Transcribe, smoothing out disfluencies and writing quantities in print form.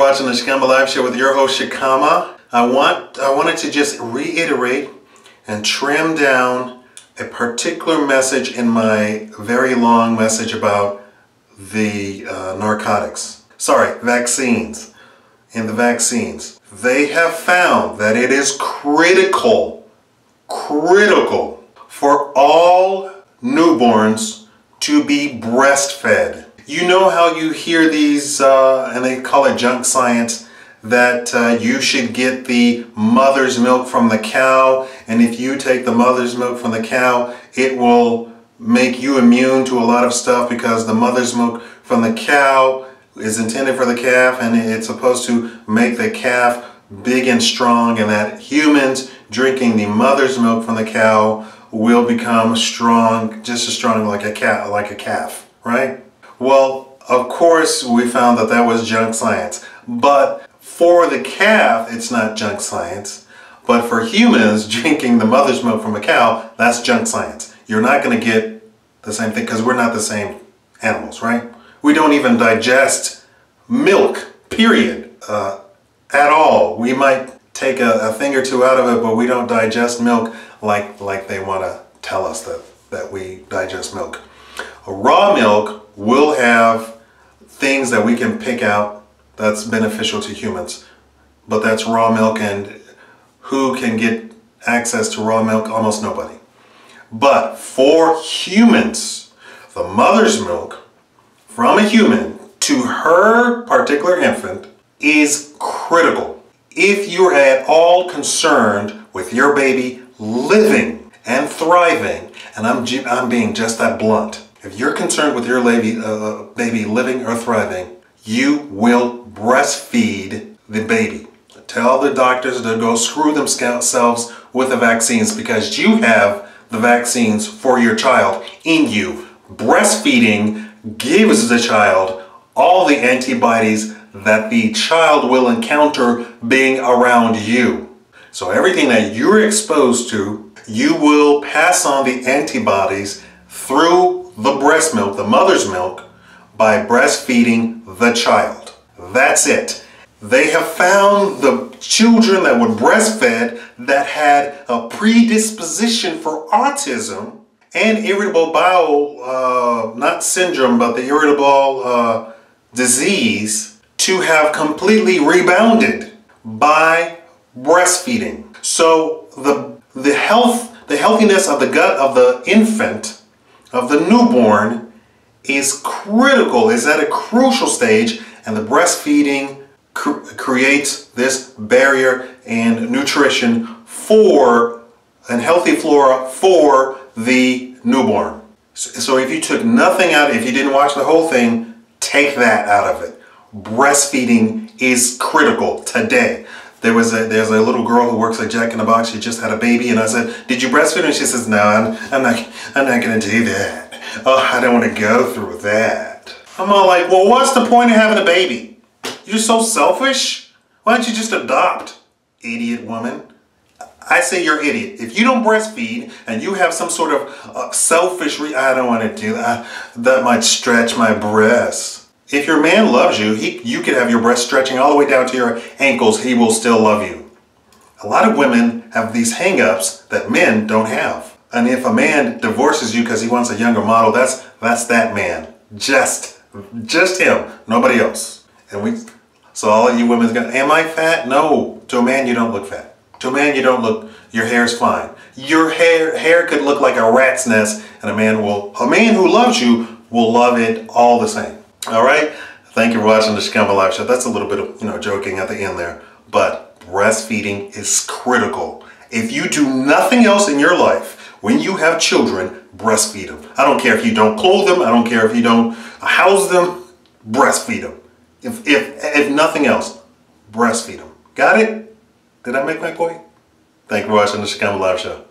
watching the Shikama Live Show with your host Shikama. I wanted to just reiterate and trim down a particular message in my very long message about the vaccines. In the vaccines, they have found that it is critical for all newborns to be breastfed. You know how you hear these, and they call it junk science, that you should get the mother's milk from the cow, and if you take the mother's milk from the cow, it will make you immune to a lot of stuff because the mother's milk from the cow is intended for the calf, and it's supposed to make the calf big and strong, and that humans drinking the mother's milk from the cow will become strong, just as strong like a calf, right? Well, of course, we found that that was junk science. But for the calf, it's not junk science. But for humans drinking the mother's milk from a cow, that's junk science. You're not going to get the same thing because we're not the same animals, right? We don't even digest milk, period, at all. We might take a thing or two out of it, but we don't digest milk like they want to tell us that we digest milk. Raw milk will have things that we can pick out that's beneficial to humans, but that's raw milk, and who can get access to raw milk? Almost nobody. But for humans, the mother's milk from a human to her particular infant is critical. If you're at all concerned with your baby living and thriving, and I'm being just that blunt, if you're concerned with your baby living or thriving, you will breastfeed the baby. Tell the doctors to go screw themselves with the vaccines because you have the vaccines for your child in you. Breastfeeding gives the child all the antibodies that the child will encounter being around you. So everything that you're exposed to, you will pass on the antibodies through the breast milk, the mother's milk, by breastfeeding the child. That's it. They have found the children that were breastfed that had a predisposition for autism and irritable bowel, not syndrome, but the irritable disease, to have completely rebounded by breastfeeding. So the healthiness of the gut of the infant, of the newborn, is critical, is at a crucial stage, and the breastfeeding creates this barrier and nutrition and healthy flora for the newborn. So if you took nothing out, if you didn't watch the whole thing, take that out of it. Breastfeeding is critical today. There's a little girl who works at Jack in the Box. She just had a baby, and I said, "Did you breastfeed?" And she says, "No, I'm not going to do that. Oh, I don't want to go through that." I'm all like, "Well, what's the point of having a baby? You're so selfish. Why don't you just adopt, idiot woman?" I say you're an idiot. If you don't breastfeed and you have some sort of selfish I don't want to do that. That might stretch my breasts. If your man loves you, you could have your breast stretching all the way down to your ankles. He will still love you. A lot of women have these hang-ups that men don't have. And if a man divorces you because he wants a younger model, that's that man. Just him, nobody else. So all of you women go, "Am I fat?" No. To a man, you don't look fat. To a man, you don't look, your hair's fine. Your hair could look like a rat's nest, and a man who loves you will love it all the same. All right? Thank you for watching the Shikama Live Show. That's a little bit of, joking at the end there. But breastfeeding is critical. If you do nothing else in your life, when you have children, breastfeed them. I don't care if you don't clothe them. I don't care if you don't house them. Breastfeed them. If nothing else, breastfeed them. Got it? Did I make my point? Thank you for watching the Shikama Live Show.